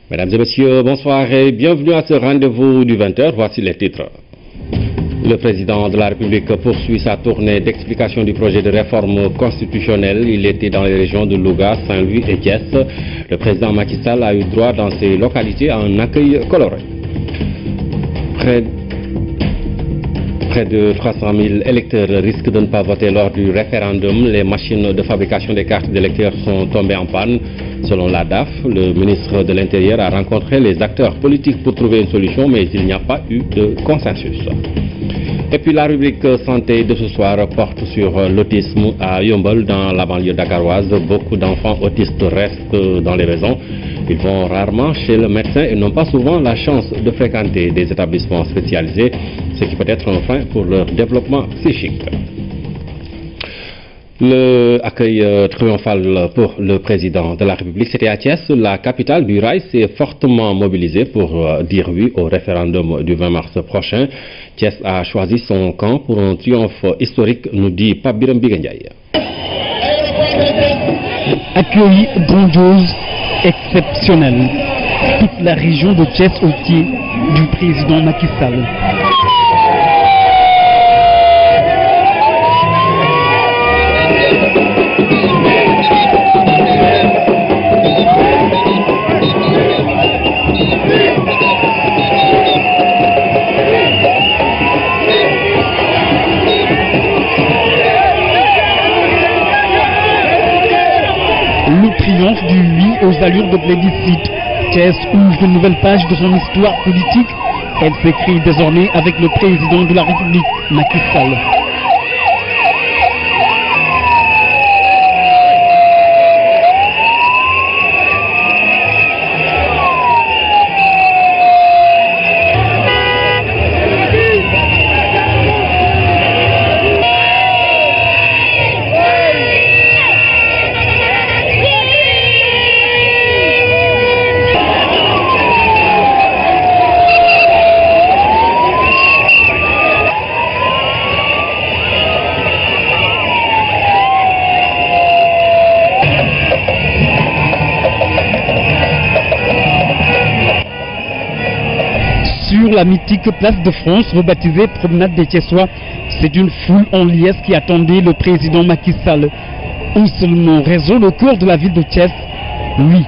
Mesdames et messieurs, bonsoir et bienvenue à ce rendez-vous du 20h. Voici les titres. Le président de la République poursuit sa tournée d'explication du projet de réforme constitutionnelle. Il était dans les régions de Louga, Saint-Louis et Thiès. Le président Macky Sall a eu droit dans ces localités à un accueil coloré. Près de 300 000 électeurs risquent de ne pas voter lors du référendum. Les machines de fabrication des cartes d'électeurs sont tombées en panne. Selon la DAF, le ministre de l'Intérieur a rencontré les acteurs politiques pour trouver une solution, mais il n'y a pas eu de consensus. Et puis la rubrique santé de ce soir porte sur l'autisme à Yombol, dans la banlieue dakaroise. Beaucoup d'enfants autistes restent dans les maisons. Ils vont rarement chez le médecin et n'ont pas souvent la chance de fréquenter des établissements spécialisés, ce qui peut être un frein pour leur développement psychique. L'accueil triomphal pour le président de la République, c'était à Thiès. La capitale du rail s'est fortement mobilisée pour dire oui au référendum du 20 mars prochain. Thiès a choisi son camp pour un triomphe historique, nous dit Pape Biram Bigandiaï. Accueil grandiose, exceptionnel. Toute la région de Thiès au pied du président Macky Sall. Le triomphe du oui aux allures de plébiscite. Thiès ouvre une nouvelle page de son histoire politique. Elle s'écrit désormais avec le président de la République, Macky Sall. Sur la mythique place de France, rebaptisée Promenade des Thiessois, c'est une foule en liesse qui attendait le président Macky Sall. Un seul nom résonne au cœur de la ville de Thiès, oui.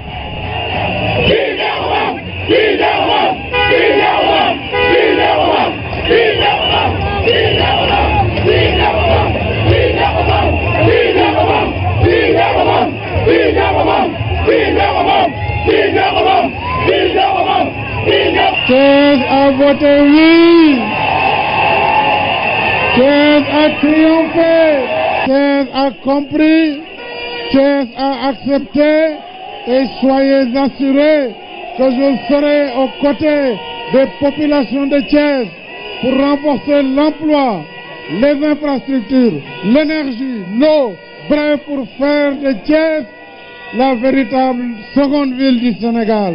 Thiès a voté oui. Thiès a triomphé. Thiès a compris. Thiès a accepté. Et soyez assurés que je serai aux côtés des populations de Thiès pour renforcer l'emploi, les infrastructures, l'énergie, l'eau, bref, pour faire de Thiès la véritable seconde ville du Sénégal.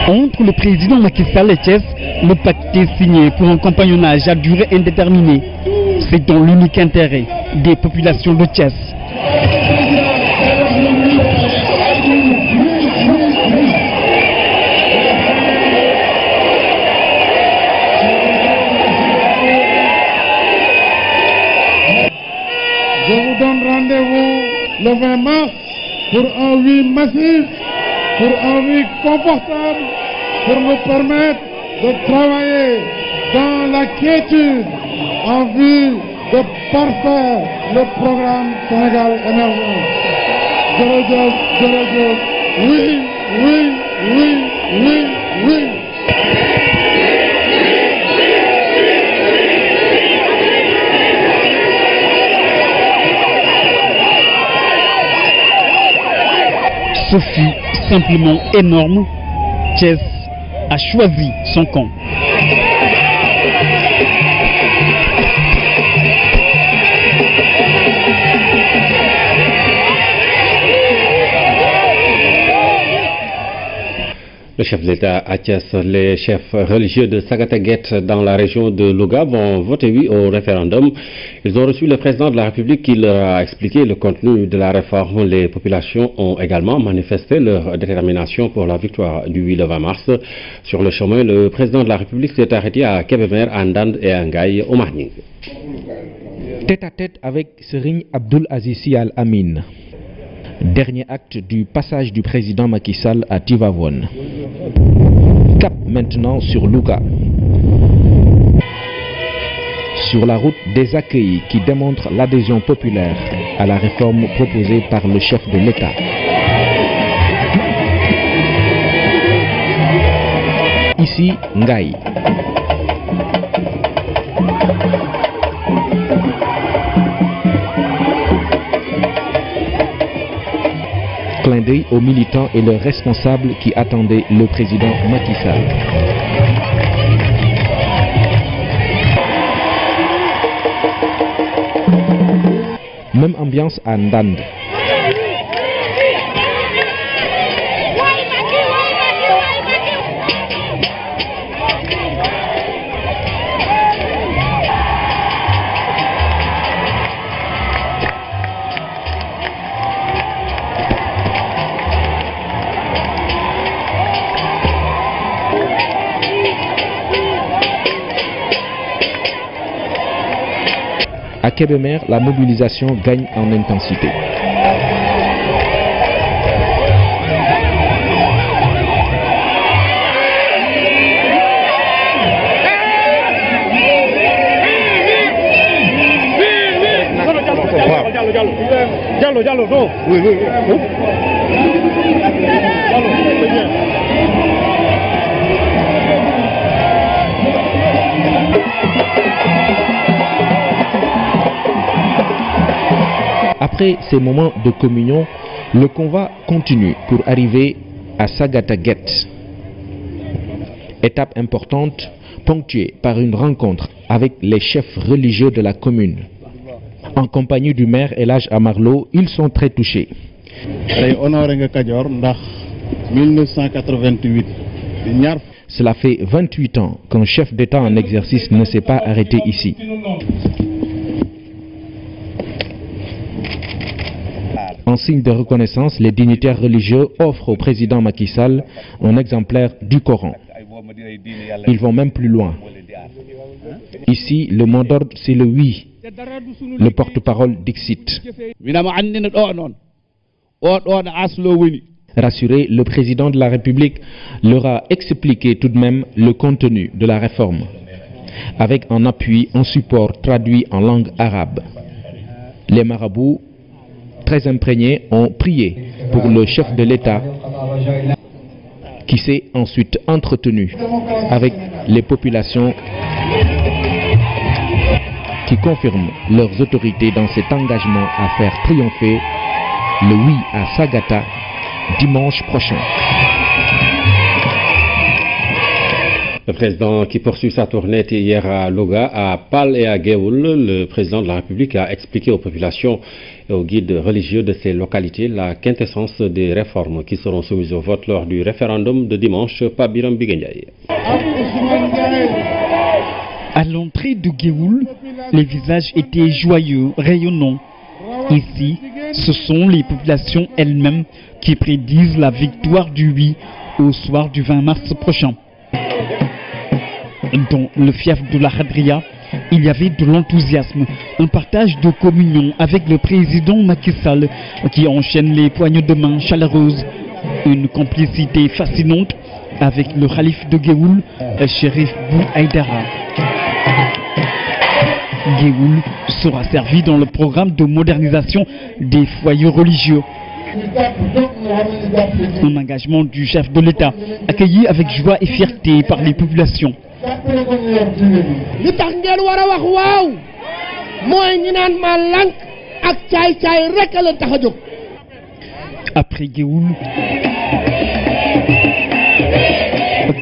Entre le président Macky Sall et Thiès, le pacte est signé pour un compagnonnage à durée indéterminée. C'est dans l'unique intérêt des populations de Thiès. Je vous donne rendez-vous le 20 mars pour un oui massif, pour un oui confortable, pour nous permettre de travailler dans la quiétude en vue de parfaire le programme Sénégal émergent. Oui, oui, oui, oui, oui. Ce fut simplement énorme. Thiès a choisi son camp. Le chef de l'État à Thiès, les chefs religieux de Sagataguet dans la région de Louga vont voter oui au référendum. Ils ont reçu le président de la République qui leur a expliqué le contenu de la réforme. Les populations ont également manifesté leur détermination pour la victoire du 8 le 20 mars. Sur le chemin, le président de la République s'est arrêté à Kébémer, à Ndande et à Ngaye, au Marning. Tête à tête avec Serigne Abdoul Aziz Sy Al Amine. Dernier acte du passage du président Macky Sall à Tivaouane. Cap maintenant sur Louga. Sur la route des accueils qui démontrent l'adhésion populaire à la réforme proposée par le chef de l'État. Ici, Ngaye. Clin d'œil aux militants et leurs responsables qui attendaient le président Macky Sall. Même ambiance à Ndande. À Kébémer, la mobilisation gagne en intensité. Après ces moments de communion, le convoi continue pour arriver à Sagataguet. Étape importante, ponctuée par une rencontre avec les chefs religieux de la commune. En compagnie du maire El Hadj Amar Lo, ils sont très touchés. Cela fait 28 ans qu'un chef d'État en exercice ne s'est pas arrêté ici. En signe de reconnaissance, les dignitaires religieux offrent au président Macky Sall un exemplaire du Coran. Ils vont même plus loin. Ici, le mot d'ordre, c'est le oui. Le porte-parole Dixit. Rassuré, le président de la République leur a expliqué tout de même le contenu de la réforme, avec en appui un support traduit en langue arabe. Les marabouts, très imprégnés, ont prié pour le chef de l'État qui s'est ensuite entretenu avec les populations qui confirment leurs autorités dans cet engagement à faire triompher le oui à Sagata dimanche prochain. Le président qui poursuit sa tournée était hier à Louga, à Pal et à Géoul. Le président de la République a expliqué aux populations et aux guides religieux de ces localités la quintessence des réformes qui seront soumises au vote lors du référendum de dimanche. Pabiram Bigenyaye. À l'entrée de Géoul, les visages étaient joyeux, rayonnants. Ici, ce sont les populations elles-mêmes qui prédisent la victoire du oui au soir du 20 mars prochain. Dans le fief de la Hadria, il y avait de l'enthousiasme, un partage de communion avec le président Macky Sall qui enchaîne les poignées de main chaleureuses, une complicité fascinante avec le khalife de Géoul, Chérif Bou Aïdara. Géoul sera servi dans le programme de modernisation des foyers religieux. Un engagement du chef de l'État, accueilli avec joie et fierté par les populations. Après Géoul,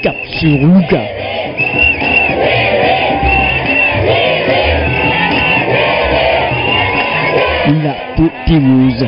cap sur Louga. L'apothéose.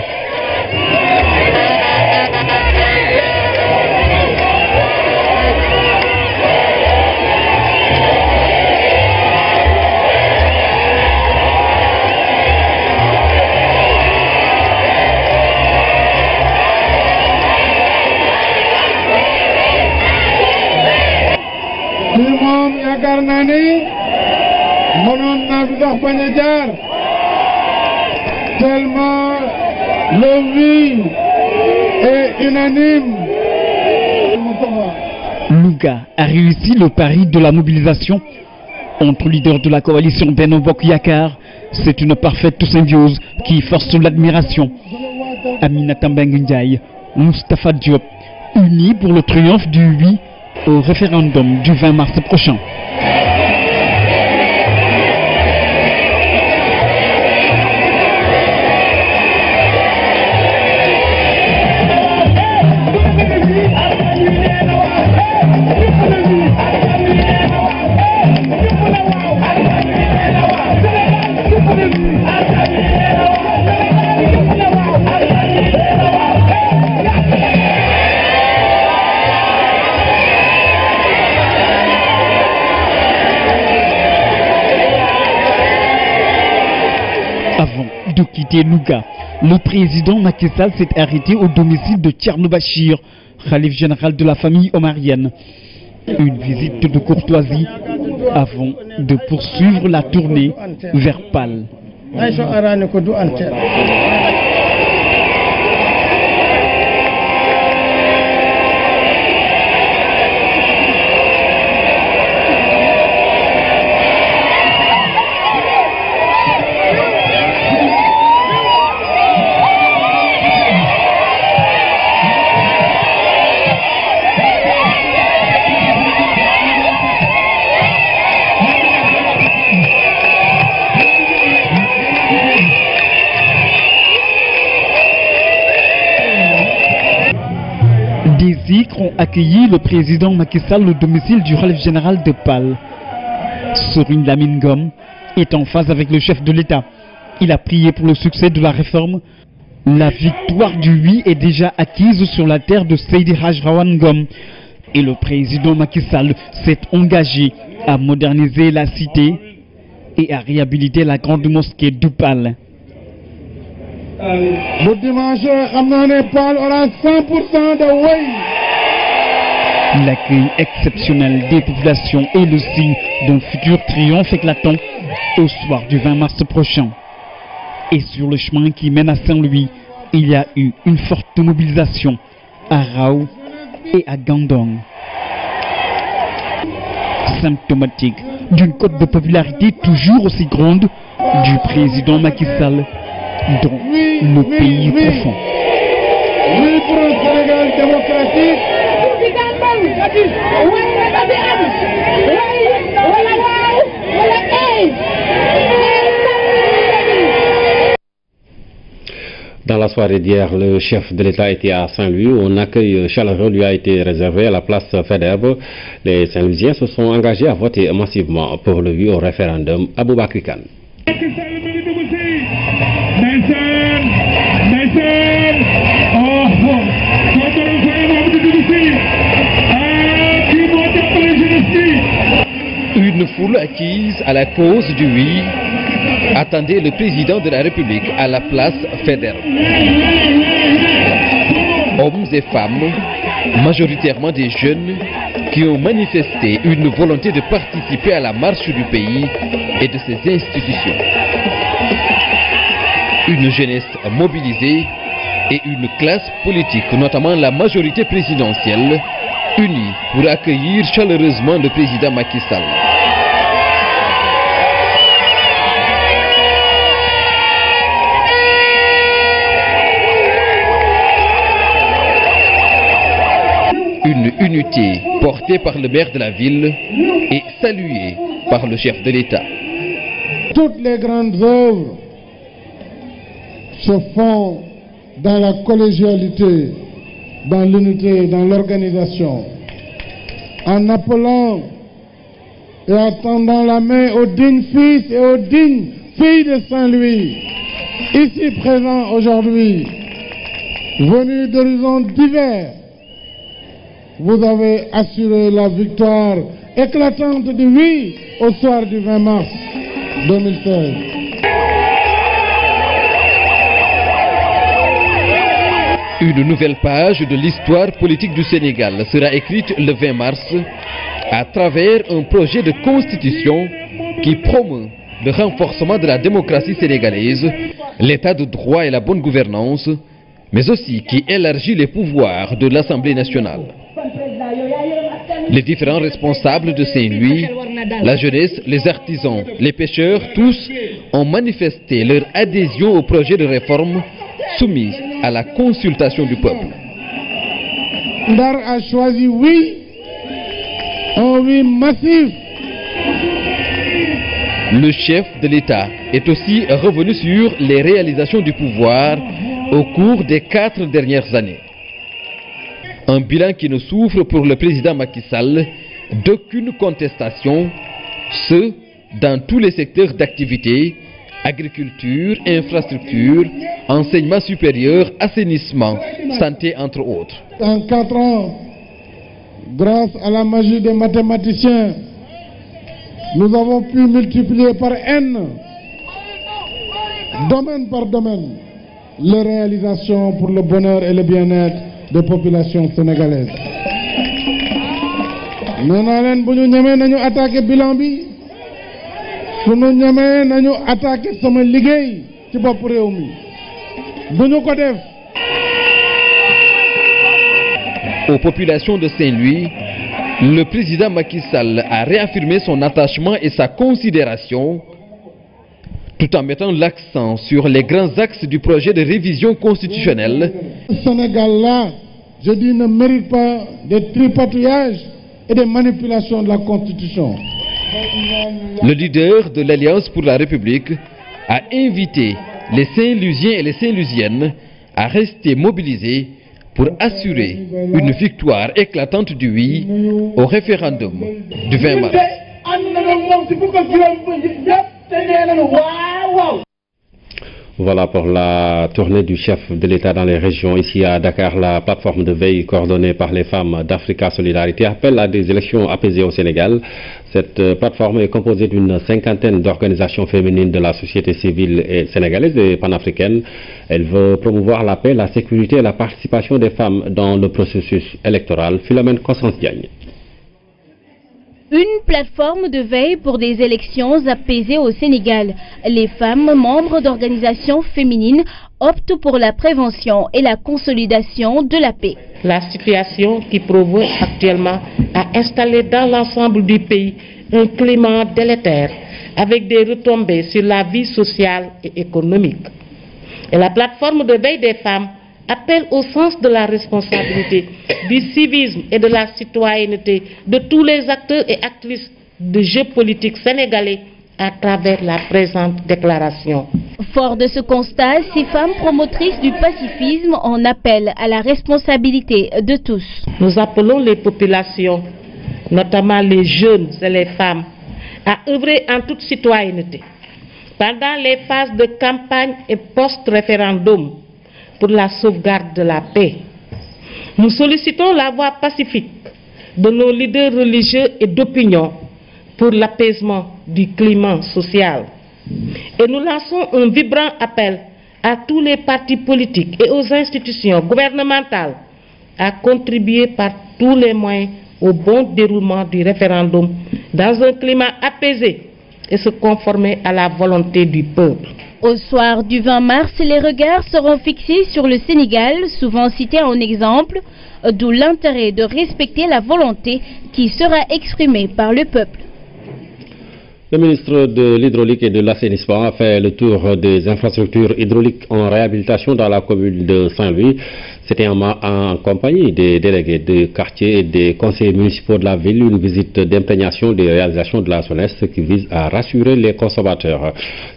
yaakaar naa ni mënoon naa fi sax bañ a jaar tellement le oui est unanime. Louga a réussi le pari de la mobilisation entre leaders de la coalition Benno Bokk Yakaar. C'est une parfaite symbiose qui force l'admiration. Aminata Mbengue Ndiaye, Moustapha Diop, unis pour le triomphe du oui au référendum du 20 mars prochain. Avant de quitter Louga, le président Macky Sall s'est arrêté au domicile de Thierno Bachir, khalife général de la famille omarienne. Une visite de courtoisie avant de poursuivre la tournée vers Pal. Des zikrs ont accueilli le président Macky Sall au domicile du khalife général de Pal. Serigne Lamine Ngom est en phase avec le chef de l'État. Il a prié pour le succès de la réforme. La victoire du oui est déjà acquise sur la terre de Seydi Hadj Rawane Ngom. Et le président Macky Sall s'est engagé à moderniser la cité et à réhabiliter la grande mosquée de Pal. Le dimanche, Pal aura 100% de oui. L'accueil exceptionnel des populations est le signe d'un futur triomphe éclatant au soir du 20 mars prochain. Et sur le chemin qui mène à Saint-Louis, il y a eu une forte mobilisation à Rao et à Gandon. Symptomatique d'une cote de popularité toujours aussi grande du président Macky Sall dans le pays profond. Oui pour un Sénégal démocratique. Dans la soirée d'hier, le chef de l'État était à Saint-Louis où un accueil chaleureux lui a été réservé à la place Faidherbe. Les Saint-Louisiens se sont engagés à voter massivement pour le oui au référendum. Aboubakry Kane. Une foule acquise à la cause du oui attendait le président de la République à la place Faidherbe. Hommes et femmes, majoritairement des jeunes, qui ont manifesté une volonté de participer à la marche du pays et de ses institutions. Une jeunesse mobilisée et une classe politique, notamment la majorité présidentielle, unie pour accueillir chaleureusement le président Macky Sall. Une unité portée par le maire de la ville et saluée par le chef de l'État. Toutes les grandes œuvres se font dans la collégialité, dans l'unité, dans l'organisation, en appelant et en tendant la main aux dignes fils et aux dignes filles de Saint-Louis, ici présents aujourd'hui, venus d'horizons divers. Vous avez assuré la victoire éclatante du oui au soir du 20 mars 2016. Une nouvelle page de l'histoire politique du Sénégal sera écrite le 20 mars à travers un projet de constitution qui promeut le renforcement de la démocratie sénégalaise, l'état de droit et la bonne gouvernance, mais aussi qui élargit les pouvoirs de l'Assemblée nationale. Les différents responsables de Saint-Louis, la jeunesse, les artisans, les pêcheurs, tous ont manifesté leur adhésion au projet de réforme soumis à la consultation du peuple. Ndar a choisi oui, un oui massif. Le chef de l'État est aussi revenu sur les réalisations du pouvoir au cours des 4 dernières années. Un bilan qui ne souffre pour le président Macky Sall d'aucune contestation, ce dans tous les secteurs d'activité, agriculture, infrastructure, enseignement supérieur, assainissement, santé entre autres. En 4 ans, grâce à la magie des mathématiciens, nous avons pu multiplier par N, domaine par domaine, les réalisations pour le bonheur et le bien-être des populations sénégalaises. Nous avons attaqué le bilan. Nous avons attaqué le liggéey ci bopp réew mi. Duñu ko def. Aux populations de Saint-Louis, le président Macky Sall a réaffirmé son attachement et sa considération, tout en mettant l'accent sur les grands axes du projet de révision constitutionnelle. Le Sénégal-là, je dis, ne mérite pas des tripatouillages et des manipulations de la Constitution. Le leader de l'Alliance pour la République a invité les Saint-Louisiens et les Saint-Louisiennes à rester mobilisés pour assurer une victoire éclatante du oui au référendum du 20 mars. Voilà pour la tournée du chef de l'État dans les régions. Ici à Dakar, la plateforme de veille coordonnée par les femmes d'Africa Solidarité appelle à des élections apaisées au Sénégal. Cette plateforme est composée d'une 50aine d'organisations féminines de la société civile et sénégalaise et panafricaine. Elle veut promouvoir la paix, la sécurité et la participation des femmes dans le processus électoral. Philomène Constance Diagne. Une plateforme de veille pour des élections apaisées au Sénégal. Les femmes membres d'organisations féminines optent pour la prévention et la consolidation de la paix. La situation qui provoque actuellement à installer dans l'ensemble du pays un climat délétère avec des retombées sur la vie sociale et économique. Et la plateforme de veille des femmes appelle au sens de la responsabilité, du civisme et de la citoyenneté de tous les acteurs et actrices de jeu politique sénégalais à travers la présente déclaration. Fort de ce constat, ces femmes promotrices du pacifisme en appellent à la responsabilité de tous. Nous appelons les populations, notamment les jeunes et les femmes, à œuvrer en toute citoyenneté pendant les phases de campagne et post-référendum pour la sauvegarde de la paix. Nous sollicitons la voie pacifique de nos leaders religieux et d'opinion pour l'apaisement du climat social. Et nous lançons un vibrant appel à tous les partis politiques et aux institutions gouvernementales à contribuer par tous les moyens au bon déroulement du référendum dans un climat apaisé et se conformer à la volonté du peuple. Au soir du 20 mars, les regards seront fixés sur le Sénégal, souvent cité en exemple, d'où l'intérêt de respecter la volonté qui sera exprimée par le peuple. Le ministre de l'Hydraulique et de l'Assainissement a fait le tour des infrastructures hydrauliques en réhabilitation dans la commune de Saint-Louis. C'était en compagnie des délégués de quartier et des conseillers municipaux de la ville, une visite d'imprégnation des réalisations de la SONES qui vise à rassurer les consommateurs.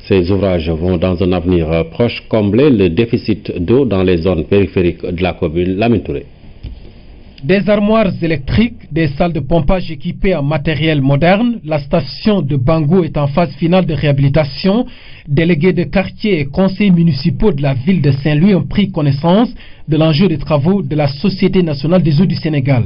Ces ouvrages vont dans un avenir proche combler le déficit d'eau dans les zones périphériques de la commune. Lamine Touré. Des armoires électriques, des salles de pompage équipées en matériel moderne, la station de Bango est en phase finale de réhabilitation. Délégués de quartier et conseillers municipaux de la ville de Saint-Louis ont pris connaissance de l'enjeu des travaux de la Société nationale des eaux du Sénégal.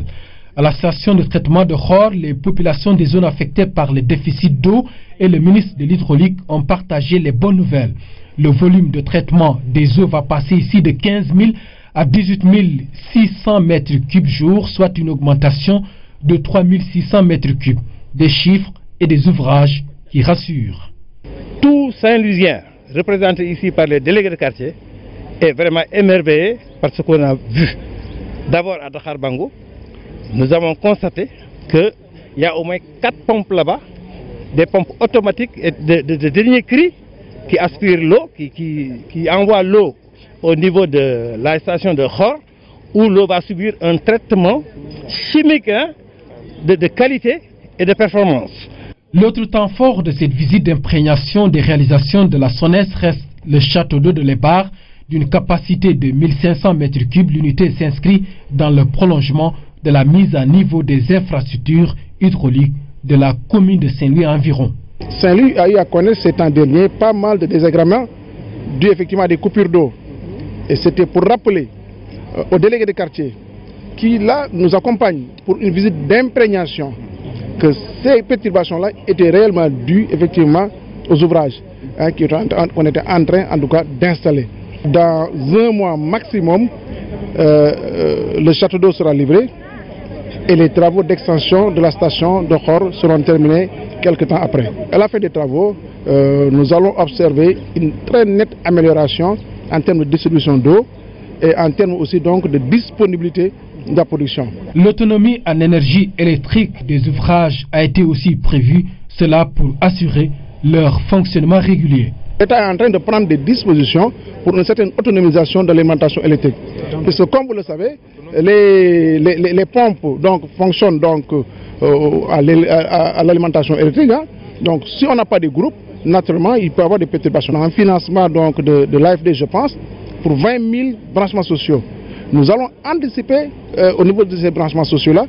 À la station de traitement de Khor, les populations des zones affectées par le déficit d'eau et le ministre de l'Hydraulique ont partagé les bonnes nouvelles. Le volume de traitement des eaux va passer ici de 15 000 à 18 600 mètres cubes jour, soit une augmentation de 3 600 mètres cubes. Des chiffres et des ouvrages qui rassurent. Tout Saint-Louisien représenté ici par les délégués de quartier est vraiment émerveillé par ce qu'on a vu. D'abord à Dakar Bango, nous avons constaté qu'il y a au moins 4 pompes là-bas, des pompes automatiques et de dernier cri qui aspirent l'eau, qui envoient l'eau au niveau de la station de Khor, où l'eau va subir un traitement chimique de qualité et de performance. L'autre temps fort de cette visite d'imprégnation des réalisations de la SONES reste le château d'eau de Lébar, d'une capacité de 1500 m3. L'unité s'inscrit dans le prolongement de la mise à niveau des infrastructures hydrauliques de la commune de Saint-Louis environ. Saint-Louis a eu à connaître ces temps derniers pas mal de désagréments dus effectivement à des coupures d'eau. Et c'était pour rappeler aux délégués de quartier qui là nous accompagnent pour une visite d'imprégnation que ces perturbations-là étaient réellement dues effectivement aux ouvrages qu'on était en train en tout cas d'installer. Dans un mois maximum, le château d'eau sera livré et les travaux d'extension de la station de Khor seront terminés quelques temps après. À la fin des travaux, nous allons observer une très nette amélioration en termes de distribution d'eau et en termes aussi donc de disponibilité de la production. L'autonomie en énergie électrique des ouvrages a été aussi prévue, cela pour assurer leur fonctionnement régulier. L'État est en train de prendre des dispositions pour une certaine autonomisation de l'alimentation électrique. Parce que comme vous le savez, les pompes donc, fonctionnent donc, à l'alimentation électrique. Donc si on n'a pas de groupe, naturellement il peut y avoir des perturbations. Un financement donc, de l'AFD, je pense, pour 20 000 branchements sociaux. Nous allons anticiper au niveau de ces branchements sociaux-là,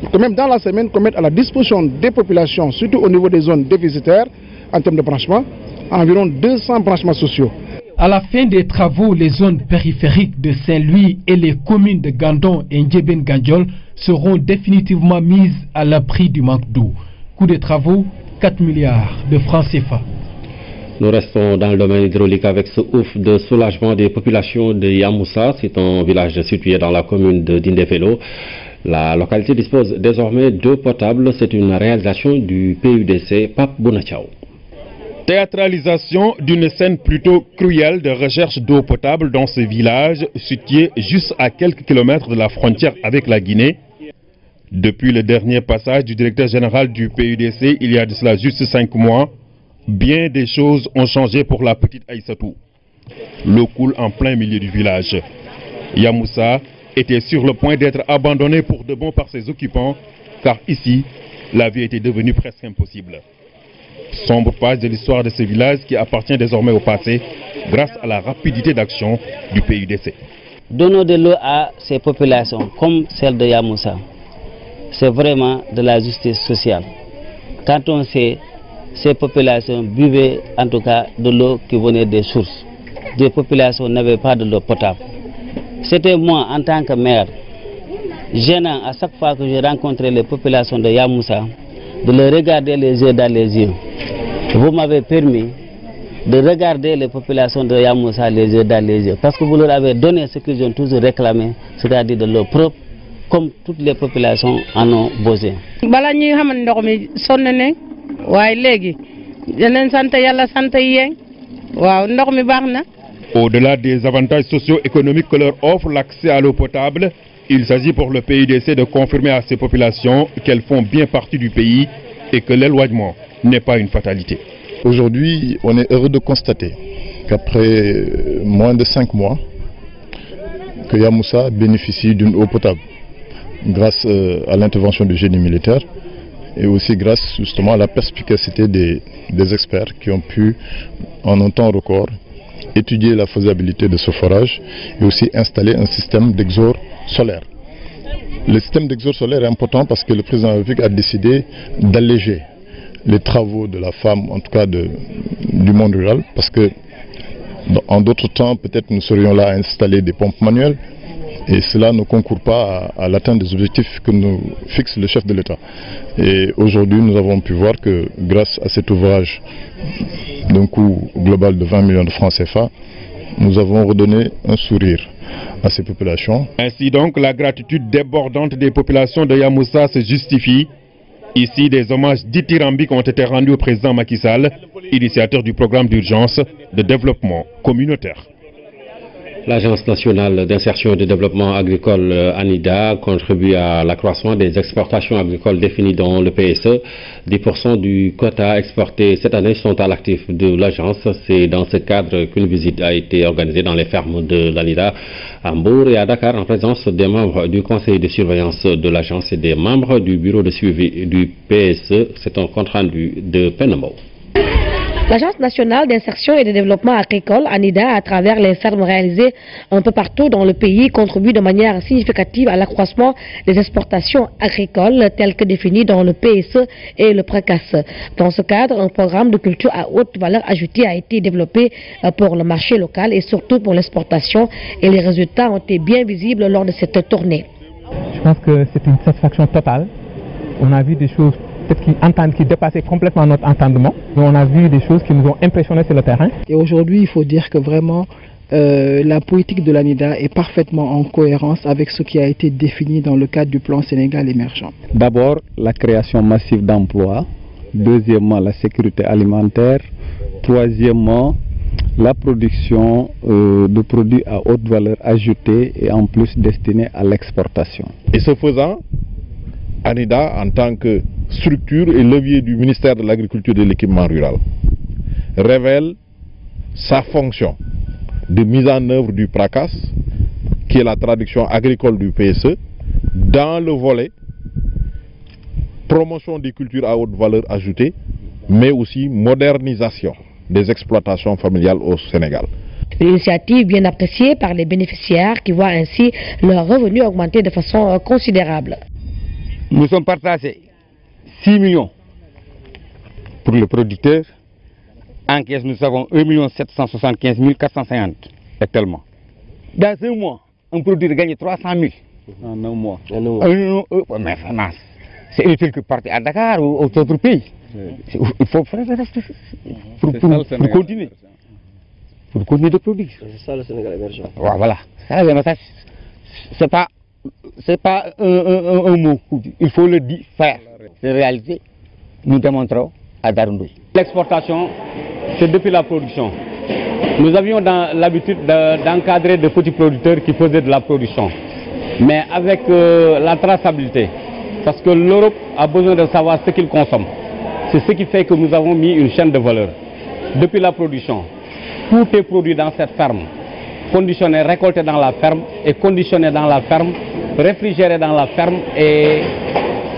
pour que même dans la semaine, qu'on mette à la disposition des populations, surtout au niveau des zones déficitaires, en termes de branchement, environ 200 branchements sociaux. À la fin des travaux, les zones périphériques de Saint-Louis et les communes de Gandon et Ndiébène-Gandiol seront définitivement mises à l'abri du manque d'eau. Coût des travaux, 4 milliards de francs CFA. Nous restons dans le domaine hydraulique avec ce ouf de soulagement des populations de Yamoussa. C'est un village situé dans la commune de Dindéfélo. La localité dispose désormais d'eau potable. C'est une réalisation du PUDC Pape Bounachao. Théâtralisation d'une scène plutôt cruelle de recherche d'eau potable dans ce village situé juste à quelques kilomètres de la frontière avec la Guinée. Depuis le dernier passage du directeur général du PUDC, il y a de cela juste 5 mois, bien des choses ont changé pour la petite Aïssatou. L'eau coule en plein milieu du village. Yamoussa était sur le point d'être abandonné pour de bon par ses occupants, car ici, la vie était devenue presque impossible. Sombre page de l'histoire de ce village qui appartient désormais au passé grâce à la rapidité d'action du PUDC. Donnons de l'eau à ces populations comme celle de Yamoussa. C'est vraiment de la justice sociale. Quand on sait ces populations buvaient en tout cas de l'eau qui venait des sources. Des populations n'avaient pas de l'eau potable. C'était moi en tant que maire, gênant à chaque fois que je rencontrais les populations de Yamoussa, de les regarder les yeux dans les yeux. Vous m'avez permis de regarder les populations de Yamoussa les yeux dans les yeux, parce que vous leur avez donné ce qu'ils ont toujours réclamé, c'est-à-dire de l'eau propre, comme toutes les populations en ont besoin. Au-delà des avantages socio-économiques que leur offre l'accès à l'eau potable, il s'agit pour le PUDC de confirmer à ces populations qu'elles font bien partie du pays et que l'éloignement n'est pas une fatalité. Aujourd'hui, on est heureux de constater qu'après moins de 5 mois, que Yamoussa bénéficie d'une eau potable grâce à l'intervention du génie militaire et aussi grâce justement à la perspicacité des experts qui ont pu, en un temps record, étudier la faisabilité de ce forage et aussi installer un système d'exor solaire. Le système d'exor solaire est important parce que le président de la République a décidé d'alléger les travaux de la femme, en tout cas du monde rural, parce que en d'autres temps, peut-être nous serions là à installer des pompes manuelles et cela ne concourt pas à l'atteinte des objectifs que nous fixe le chef de l'État. Et aujourd'hui, nous avons pu voir que grâce à cet ouvrage d'un coût global de 20 millions de francs CFA, nous avons redonné un sourire à ces populations. Ainsi donc, la gratitude débordante des populations de Yamoussa se justifie. Ici, des hommages dithyrambiques ont été rendus au président Macky Sall, initiateur du programme d'urgence de développement communautaire. L'Agence nationale d'insertion et de développement agricole ANIDA contribue à l'accroissement des exportations agricoles définies dans le PSE. 10% du quota exporté cette année sont à l'actif de l'agence. C'est dans ce cadre qu'une visite a été organisée dans les fermes de l'ANIDA à Mbour et à Dakar en présence des membres du conseil de surveillance de l'agence et des membres du bureau de suivi du PSE. C'est un compte rendu de Penamo. L'Agence nationale d'insertion et de développement agricole, ANIDA, à travers les fermes réalisées un peu partout dans le pays, contribue de manière significative à l'accroissement des exportations agricoles telles que définies dans le PSE et le PRECAS. Dans ce cadre, un programme de culture à haute valeur ajoutée a été développé pour le marché local et surtout pour l'exportation, et les résultats ont été bien visibles lors de cette tournée. Je pense que c'est une satisfaction totale. On a vu des choses qui dépassaient complètement notre entendement. On a vu des choses qui nous ont impressionnés sur le terrain. Et aujourd'hui, il faut dire que vraiment, la politique de l'ANIDA est parfaitement en cohérence avec ce qui a été défini dans le cadre du plan Sénégal émergent. D'abord, la création massive d'emplois. Deuxièmement, la sécurité alimentaire. Troisièmement, la production de produits à haute valeur ajoutée et en plus destinés à l'exportation. Et ce faisant, ANIDA, en tant que structure et levier du ministère de l'Agriculture et de l'Équipement rural, révèle sa fonction de mise en œuvre du PRACAS, qui est la traduction agricole du PSE, dans le volet promotion des cultures à haute valeur ajoutée, mais aussi modernisation des exploitations familiales au Sénégal. L'initiative bien appréciée par les bénéficiaires qui voient ainsi leurs revenus augmenter de façon considérable. Nous sommes partagés 6 millions pour le producteur. En caisse, nous avons 1 775 450 actuellement. Dans un mois, un produit gagne 300 000. En un mois. Mais c'est utile que partir à Dakar ou aux autres pays. Il faut faire le reste pour continuer. Pour continuer de produire. C'est ça le Sénégal émergent. Voilà. C'est pas un mot. Il faut le dire, faire. C'est réalité. Nous démontrons à Darundoui. L'exportation, c'est depuis la production. Nous avions l'habitude d'encadrer de petits producteurs qui faisaient de la production. Mais avec la traçabilité, parce que l'Europe a besoin de savoir ce qu'il consomme. C'est ce qui fait que nous avons mis une chaîne de valeur. Depuis la production, tout est produit dans cette ferme, conditionné, récolté dans la ferme et conditionné dans la ferme, réfrigéré dans la ferme et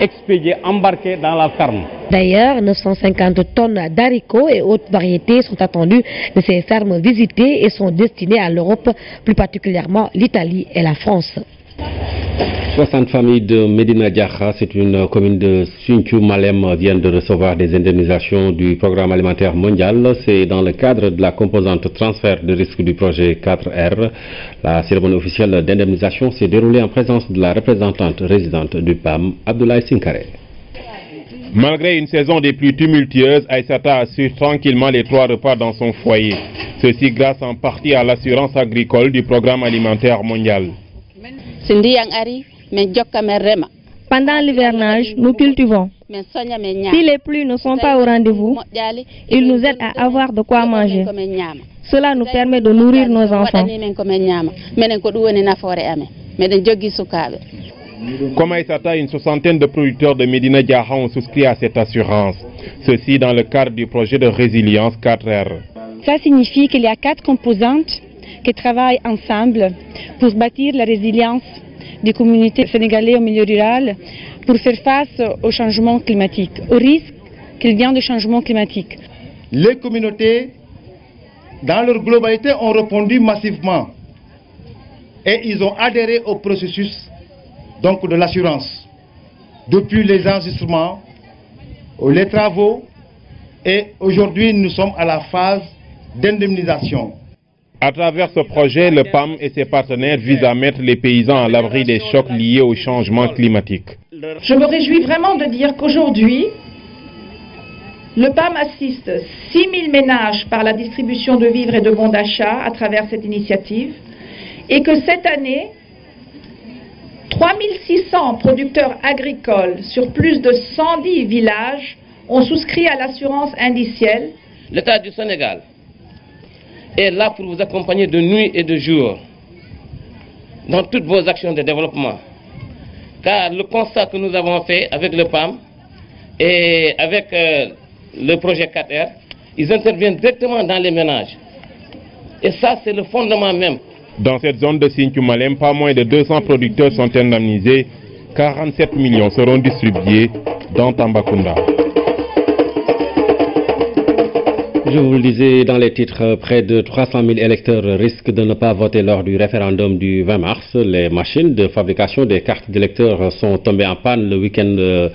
expédié, embarqué dans la ferme. D'ailleurs, 950 tonnes d'haricots et autres variétés sont attendues de ces fermes visitées et sont destinées à l'Europe, plus particulièrement l'Italie et la France. 60 familles de Medina Diakha, c'est une commune de Sinthiou Malem, viennent de recevoir des indemnisations du programme alimentaire mondial. C'est dans le cadre de la composante transfert de risque du projet 4R. La cérémonie officielle d'indemnisation s'est déroulée en présence de la représentante résidente du PAM, Abdoulaye Sinkare. Malgré une saison des plus tumultueuses, Aïssata assure tranquillement les 3 repas dans son foyer. Ceci grâce en partie à l'assurance agricole du programme alimentaire mondial. Pendant l'hivernage, nous cultivons. Si les pluies ne sont pas au rendez-vous, ils nous aident à avoir de quoi manger. Cela nous permet de nourrir nos enfants. Comme Aïssata, une soixantaine de producteurs de Medina Diakha ont souscrit à cette assurance. Ceci dans le cadre du projet de résilience 4R. Ça signifie qu'il y a 4 composantes qui travaillent ensemble pour bâtir la résilience des communautés sénégalaises au milieu rural pour faire face au changement climatique, au risque qu'il vient du changement climatique. Les communautés, dans leur globalité, ont répondu massivement et ils ont adhéré au processus donc, de l'assurance. Depuis les enregistrements, les travaux, et aujourd'hui nous sommes à la phase d'indemnisation. À travers ce projet, le PAM et ses partenaires visent à mettre les paysans à l'abri des chocs liés au changement climatique. Je me réjouis vraiment de dire qu'aujourd'hui, le PAM assiste 6 000 ménages par la distribution de vivres et de bons d'achat à travers cette initiative et que cette année, 3 600 producteurs agricoles sur plus de 110 villages ont souscrit à l'assurance indicielle. L'État du Sénégal est là pour vous accompagner de nuit et de jour dans toutes vos actions de développement. Car le constat que nous avons fait avec le PAM et avec le projet 4R, ils interviennent directement dans les ménages. Et ça, c'est le fondement même. Dans cette zone de Sinthiou Malem, pas moins de 200 producteurs sont indemnisés. 47 millions seront distribués dans Tambacounda. Je vous le disais dans les titres, près de 300 000 électeurs risquent de ne pas voter lors du référendum du 20 mars. Les machines de fabrication des cartes d'électeurs sont tombées en panne le week-end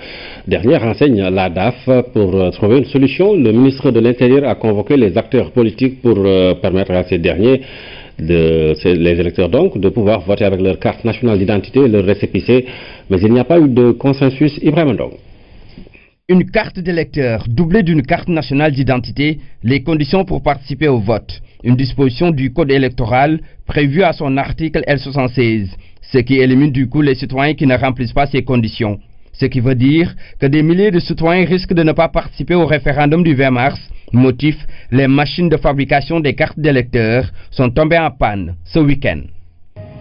dernier, renseigne la DAF. Pour trouver une solution, le ministre de l'Intérieur a convoqué les acteurs politiques pour permettre à ces derniers, les électeurs donc, de pouvoir voter avec leur carte nationale d'identité et leur récépissé. Mais il n'y a pas eu de consensus. Ibrahim Ndong. Une carte d'électeur doublée d'une carte nationale d'identité, les conditions pour participer au vote. Une disposition du code électoral prévue à son article L76, ce qui élimine du coup les citoyens qui ne remplissent pas ces conditions. Ce qui veut dire que des milliers de citoyens risquent de ne pas participer au référendum du 20 mars. Motif, les machines de fabrication des cartes d'électeurs sont tombées en panne ce week-end.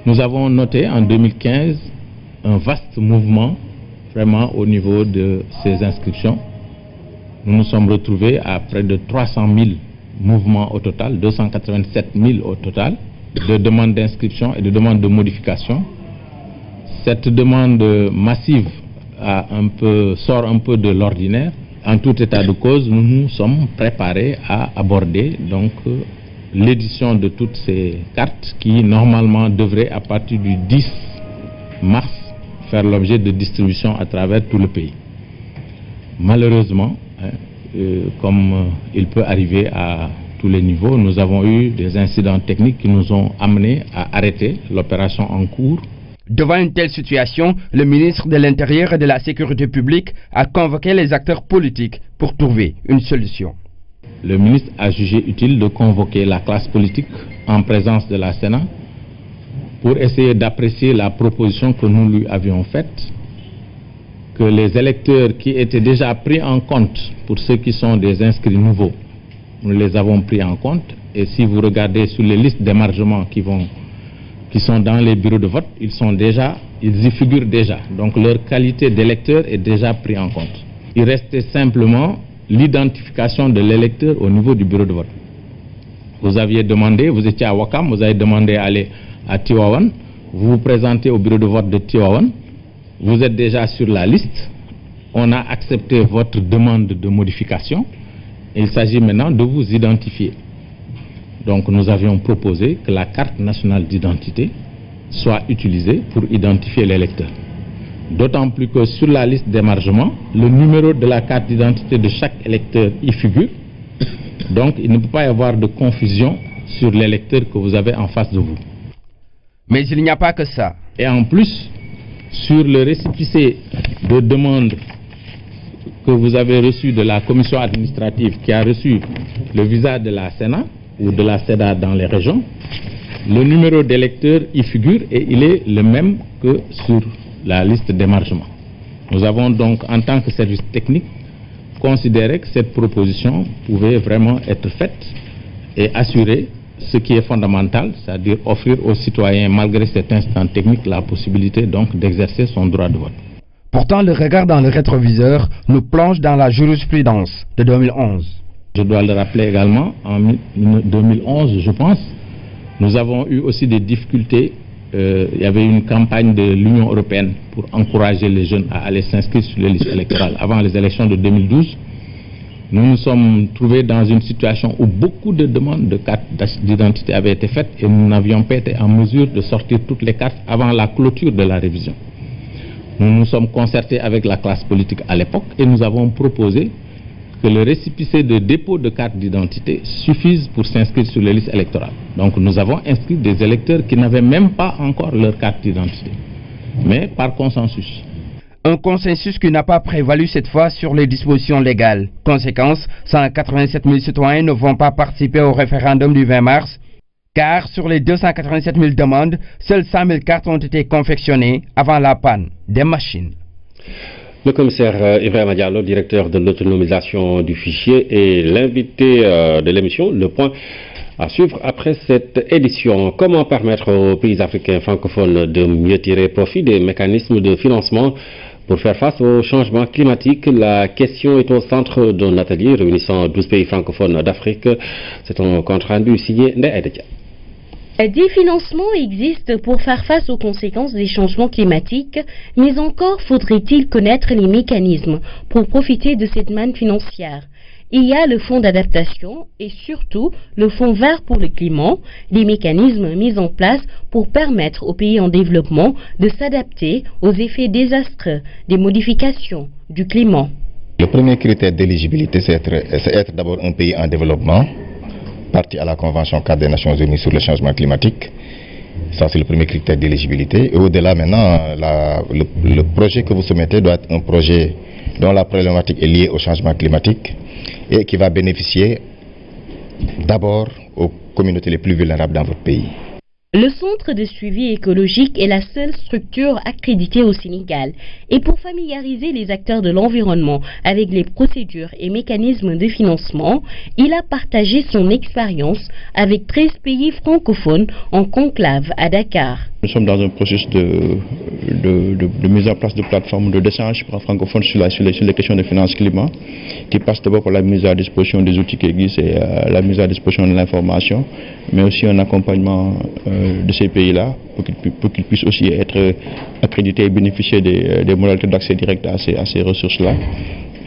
Nous avons noté en 2015 un vaste mouvement vraiment au niveau de ces inscriptions. Nous nous sommes retrouvés à près de 300 000 mouvements au total, 287 000 au total, de demandes d'inscription et de demandes de modification. Cette demande massive sort un peu de l'ordinaire. En tout état de cause, nous nous sommes préparés à aborder donc l'édition de toutes ces cartes qui normalement devraient à partir du 10 mars faire l'objet de distribution à travers tout le pays. Malheureusement, comme il peut arriver à tous les niveaux, nous avons eu des incidents techniques qui nous ont amenés à arrêter l'opération en cours. Devant une telle situation, le ministre de l'Intérieur et de la Sécurité publique a convoqué les acteurs politiques pour trouver une solution. Le ministre a jugé utile de convoquer la classe politique en présence de la Sénat pour essayer d'apprécier la proposition que nous lui avions faite, que les électeurs qui étaient déjà pris en compte, pour ceux qui sont des inscrits nouveaux, nous les avons pris en compte. Et si vous regardez sur les listes d'émargement qui sont dans les bureaux de vote, ils y figurent déjà. Donc leur qualité d'électeur est déjà prise en compte. Il restait simplement l'identification de l'électeur au niveau du bureau de vote. Vous aviez demandé, vous étiez à Wakam, vous avez demandé à aller à Tivaouane, vous vous présentez au bureau de vote de Tivaouane, vous êtes déjà sur la liste, on a accepté votre demande de modification, et il s'agit maintenant de vous identifier. Donc nous avions proposé que la carte nationale d'identité soit utilisée pour identifier l'électeur. D'autant plus que sur la liste d'émargement, le numéro de la carte d'identité de chaque électeur y figure. Donc il ne peut pas y avoir de confusion sur l'électeur que vous avez en face de vous. Mais il n'y a pas que ça. Et en plus, sur le récépissé de demande que vous avez reçu de la commission administrative qui a reçu le visa de la Sénat ou de la SEDA dans les régions, le numéro d'électeur y figure et il est le même que sur la liste d'émargement. Nous avons donc, en tant que service technique, considéré que cette proposition pouvait vraiment être faite et assurer ce qui est fondamental, c'est-à-dire offrir aux citoyens, malgré cet instant technique, la possibilité donc d'exercer son droit de vote. Pourtant, le regard dans le rétroviseur nous plonge dans la jurisprudence de 2011. Je dois le rappeler également, en 2011, je pense, Nous avons eu aussi des difficultés. Il y avait une campagne de l'Union européenne pour encourager les jeunes à aller s'inscrire sur les listes électorales avant les élections de 2012. Nous nous sommes trouvés dans une situation où beaucoup de demandes de cartes d'identité avaient été faites et nous n'avions pas été en mesure de sortir toutes les cartes avant la clôture de la révision. Nous nous sommes concertés avec la classe politique à l'époque et nous avons proposé que le récépissé de dépôt de carte d'identité suffise pour s'inscrire sur les listes électorales. Donc nous avons inscrit des électeurs qui n'avaient même pas encore leur carte d'identité, mais par consensus. Un consensus qui n'a pas prévalu cette fois sur les dispositions légales. Conséquence, 187 000 citoyens ne vont pas participer au référendum du 20 mars, car sur les 287 000 demandes, seules 100 000 cartes ont été confectionnées avant la panne des machines. Le commissaire Ibrahima Diallo, directeur de l'autonomisation du fichier, et l'invité de l'émission, Le Point, à suivre après cette édition. Comment permettre aux pays africains francophones de mieux tirer profit des mécanismes de financement pour faire face au changement climatique? La question est au centre d'un atelier réunissant 12 pays francophones d'Afrique. C'est un compte rendu signé Ndeye. Des financements existent pour faire face aux conséquences des changements climatiques, mais encore faudrait-il connaître les mécanismes pour profiter de cette manne financière. Il y a le fonds d'adaptation et surtout le fonds vert pour le climat, des mécanismes mis en place pour permettre aux pays en développement de s'adapter aux effets désastreux des modifications du climat. Le premier critère d'éligibilité, c'est être d'abord un pays en développement, partie à la Convention cadre des Nations Unies sur le changement climatique. Ça, c'est le premier critère d'éligibilité. Et au-delà, maintenant, le projet que vous soumettez doit être un projet dont la problématique est liée au changement climatique et qui va bénéficier d'abord aux communautés les plus vulnérables dans votre pays. Le centre de suivi écologique est la seule structure accréditée au Sénégal. Et pour familiariser les acteurs de l'environnement avec les procédures et mécanismes de financement, il a partagé son expérience avec 13 pays francophones en conclave à Dakar. Nous sommes dans un processus de mise en place de plateformes d'échange francophones sur les questions de finances climat, qui passe d'abord par la mise à disposition des outils qui existent et la mise à disposition de l'information, mais aussi un accompagnement de ces pays-là pour qu'ils puissent aussi être accrédités et bénéficier des modalités d'accès direct à ces ressources-là.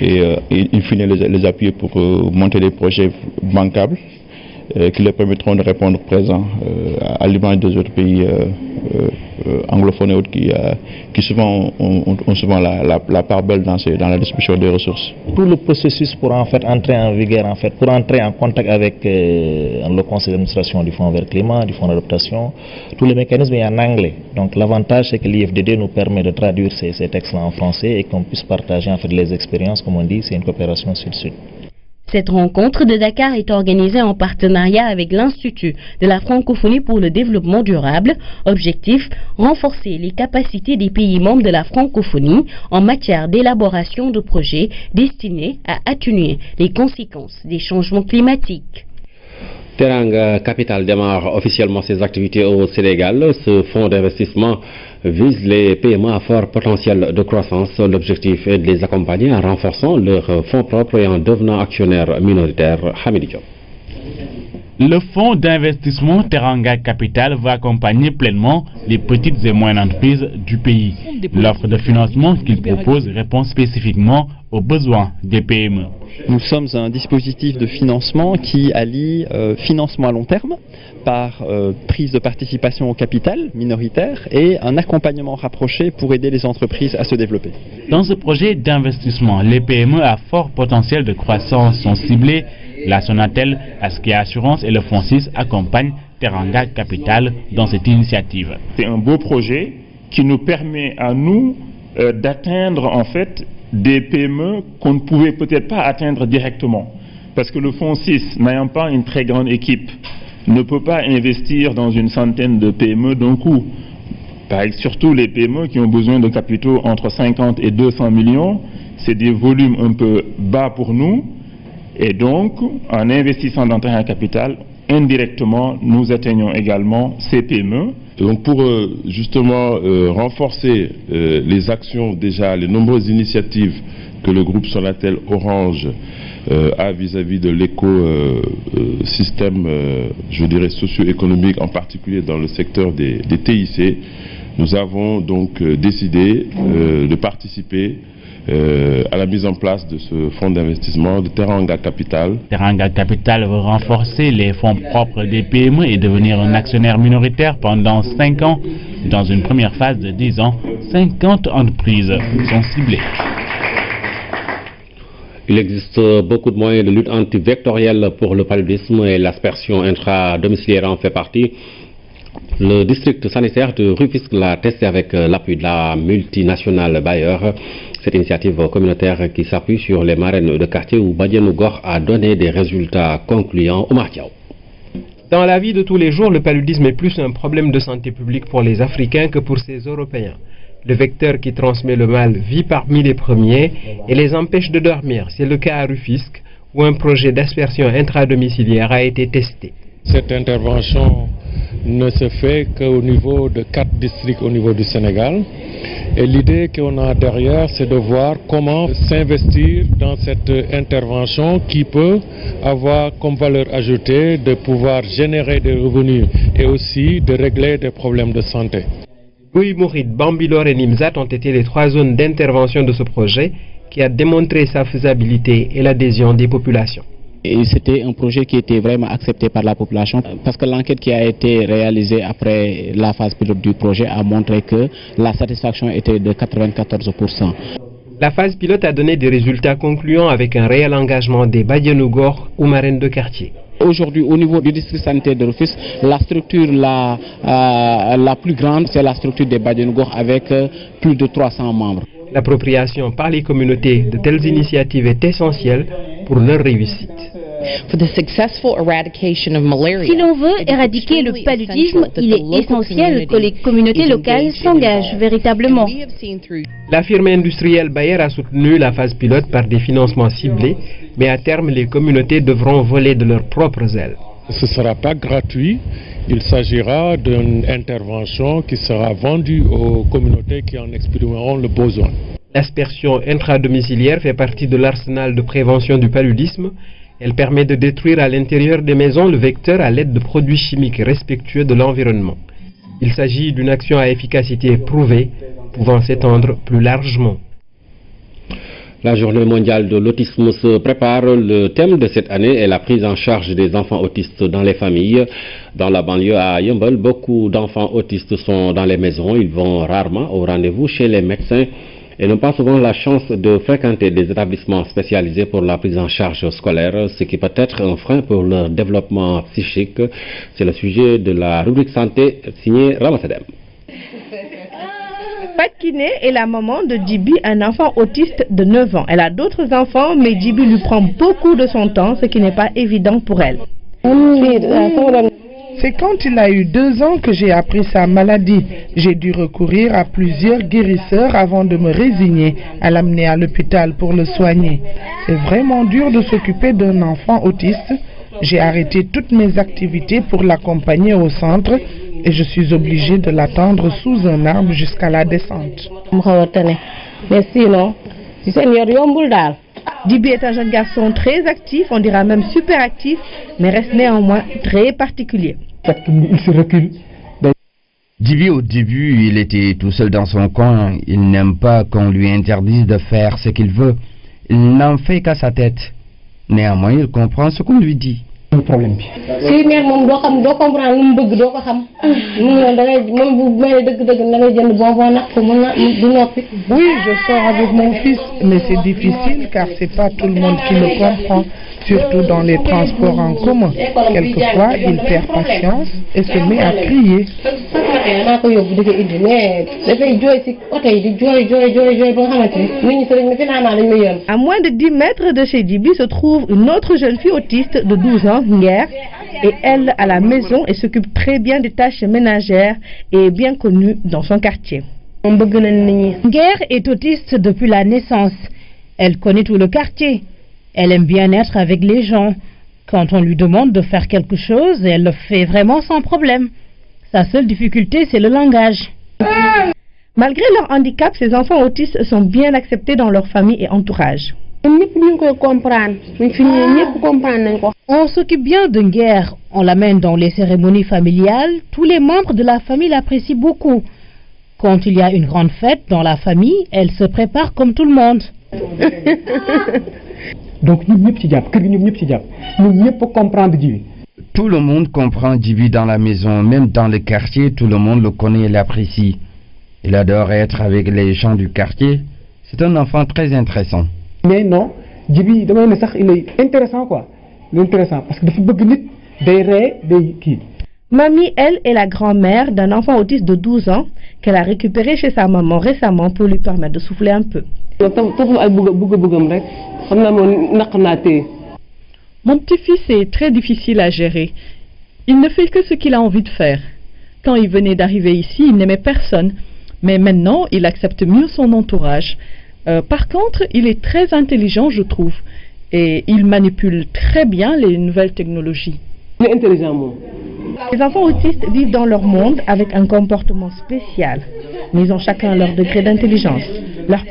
Et in fine les appuyer pour monter des projets bancables qui leur permettront de répondre présent à l'image des autres pays anglophones et autres qui souvent ont souvent la part belle dans la distribution des ressources. Tout le processus pour en fait entrer en vigueur, pour entrer en contact avec le conseil d'administration du Fonds vert climat, du Fonds d'adaptation, tous les mécanismes sont en anglais. Donc l'avantage c'est que l'IFDD nous permet de traduire ces textes-là en français et qu'on puisse partager en fait les expériences, comme on dit, c'est une coopération sud-sud. Cette rencontre de Dakar est organisée en partenariat avec l'Institut de la francophonie pour le développement durable. Objectif, renforcer les capacités des pays membres de la francophonie en matière d'élaboration de projets destinés à atténuer les conséquences des changements climatiques. Teranga Capital démarre officiellement ses activités au Sénégal. Ce fonds d'investissement vise les PME à fort potentiel de croissance. L'objectif est de les accompagner en renforçant leurs fonds propres et en devenant actionnaires minoritaires. Hamid Diop. Le fonds d'investissement Teranga Capital va accompagner pleinement les petites et moyennes entreprises du pays. L'offre de financement qu'il propose répond spécifiquement aux besoins des PME. Nous sommes un dispositif de financement qui allie financement à long terme par prise de participation au capital minoritaire et un accompagnement rapproché pour aider les entreprises à se développer. Dans ce projet d'investissement, les PME à fort potentiel de croissance sont ciblées. La Sonatel, Askia Assurance et le Fonds 6 accompagnent Teranga Capital dans cette initiative. C'est un beau projet qui nous permet à nous d'atteindre en fait des PME qu'on ne pouvait peut-être pas atteindre directement. Parce que le Fonds 6, n'ayant pas une très grande équipe, ne peut pas investir dans une centaine de PME d'un coup. Surtout les PME qui ont besoin de capitaux entre 50 et 200 millions, c'est des volumes un peu bas pour nous. Et donc, en investissant dans Teranga Capital, indirectement, nous atteignons également ces PME. Et donc pour justement renforcer les actions déjà, les nombreuses initiatives que le groupe Sonatel Orange a vis-à-vis de l'écosystème, je dirais, socio-économique, en particulier dans le secteur des TIC, nous avons donc décidé de participer à la mise en place de ce fonds d'investissement de Teranga Capital. Teranga Capital veut renforcer les fonds propres des PME et devenir un actionnaire minoritaire pendant 5 ans. Dans une première phase de 10 ans, 50 entreprises sont ciblées. Il existe beaucoup de moyens de lutte antivectorielle pour le paludisme et l'aspersion intradomiciliaire en fait partie. Le district sanitaire de Rufisque l'a testé avec l'appui de la multinationale Bayer. Cette initiative communautaire qui s'appuie sur les marraines de quartier où Badianou Gor a donné des résultats concluants. Omar Diaw. Dans la vie de tous les jours, le paludisme est plus un problème de santé publique pour les Africains que pour ces Européens. Le vecteur qui transmet le mal vit parmi les premiers et les empêche de dormir. C'est le cas à Rufisque où un projet d'aspersion intradomiciliaire a été testé. Cette intervention ne se fait qu'au niveau de 4 districts au niveau du Sénégal. Et l'idée qu'on a derrière, c'est de voir comment s'investir dans cette intervention qui peut avoir comme valeur ajoutée de pouvoir générer des revenus et aussi de régler des problèmes de santé. Louis Mouride, Bambilor et Nimzat ont été les 3 zones d'intervention de ce projet qui a démontré sa faisabilité et l'adhésion des populations. C'était un projet qui était vraiment accepté par la population parce que l'enquête qui a été réalisée après la phase pilote du projet a montré que la satisfaction était de 94%. La phase pilote a donné des résultats concluants avec un réel engagement des Badianou Gor ou marraines de quartier. Aujourd'hui, au niveau du district sanitaire de Rufisque, la structure la plus grande, c'est la structure des Badianou Gor avec plus de 300 membres. L'appropriation par les communautés de telles initiatives est essentielle pour leur réussite. Si l'on veut éradiquer le paludisme, il est essentiel que les communautés locales s'engagent véritablement. La firme industrielle Bayer a soutenu la phase pilote par des financements ciblés, mais à terme, les communautés devront voler de leurs propres ailes. Ce ne sera pas gratuit. Il s'agira d'une intervention qui sera vendue aux communautés qui en exprimeront le besoin. L'aspersion intradomiciliaire fait partie de l'arsenal de prévention du paludisme. Elle permet de détruire à l'intérieur des maisons le vecteur à l'aide de produits chimiques respectueux de l'environnement. Il s'agit d'une action à efficacité prouvée, pouvant s'étendre plus largement. La journée mondiale de l'autisme se prépare. Le thème de cette année est la prise en charge des enfants autistes dans les familles. Dans la banlieue à Yeumbeul, beaucoup d'enfants autistes sont dans les maisons. Ils vont rarement au rendez-vous chez les médecins et n'ont pas souvent la chance de fréquenter des établissements spécialisés pour la prise en charge scolaire, ce qui peut être un frein pour leur développement psychique. C'est le sujet de la rubrique santé signée Ramasadem. Fatkine est la maman de Djibi, un enfant autiste de 9 ans. Elle a d'autres enfants, mais Djibi lui prend beaucoup de son temps, ce qui n'est pas évident pour elle. C'est quand il a eu 2 ans que j'ai appris sa maladie. J'ai dû recourir à plusieurs guérisseurs avant de me résigner à l'amener à l'hôpital pour le soigner. C'est vraiment dur de s'occuper d'un enfant autiste. J'ai arrêté toutes mes activités pour l'accompagner au centre et je suis obligée de l'attendre sous un arbre jusqu'à la descente. Djibi est un jeune garçon très actif, on dira même super actif, mais reste néanmoins très particulier. Il se recule. Djibi, au début, il était tout seul dans son coin. Il n'aime pas qu'on lui interdise de faire ce qu'il veut. Il n'en fait qu'à sa tête. Néanmoins, il comprend ce qu'on lui dit. Un problème. Oui, je sors avec mon fils, mais c'est difficile car c'est pas tout le monde qui le comprend, surtout dans les transports en commun. Quelquefois, il perd patience et se met à crier. À moins de 10 mètres de chez Djibi se trouve une autre jeune fille autiste de 12 ans, Nguer, et elle à la maison et s'occupe très bien des tâches ménagères et est bien connue dans son quartier. Nguer est autiste depuis la naissance. Elle connaît tout le quartier. Elle aime bien être avec les gens. Quand on lui demande de faire quelque chose, elle le fait vraiment sans problème. Sa seule difficulté, c'est le langage. Malgré leur handicap, ces enfants autistes sont bien acceptés dans leur famille et entourage. On s'occupe bien de Nguer, on l'amène dans les cérémonies familiales, tous les membres de la famille l'apprécient beaucoup. Quand il y a une grande fête dans la famille, elle se prépare comme tout le monde. Donc tout le monde comprend Djibi dans la maison, même dans le quartier, tout le monde le connaît et l'apprécie. Il adore être avec les gens du quartier. C'est un enfant très intéressant. Mais non, Djibi, il est intéressant quoi. Il est intéressant parce que Mamie, elle, est la grand-mère d'un enfant autiste de 12 ans qu'elle a récupéré chez sa maman récemment pour lui permettre de souffler un peu. Mon petit-fils est très difficile à gérer. Il ne fait que ce qu'il a envie de faire. Quand il venait d'arriver ici, il n'aimait personne. Mais maintenant, il accepte mieux son entourage. Par contre, il est très intelligent, je trouve. Et il manipule très bien les nouvelles technologies. Il est intelligent, moi. Les enfants autistes vivent dans leur monde avec un comportement spécial. Mais ils ont chacun leur degré d'intelligence. Leur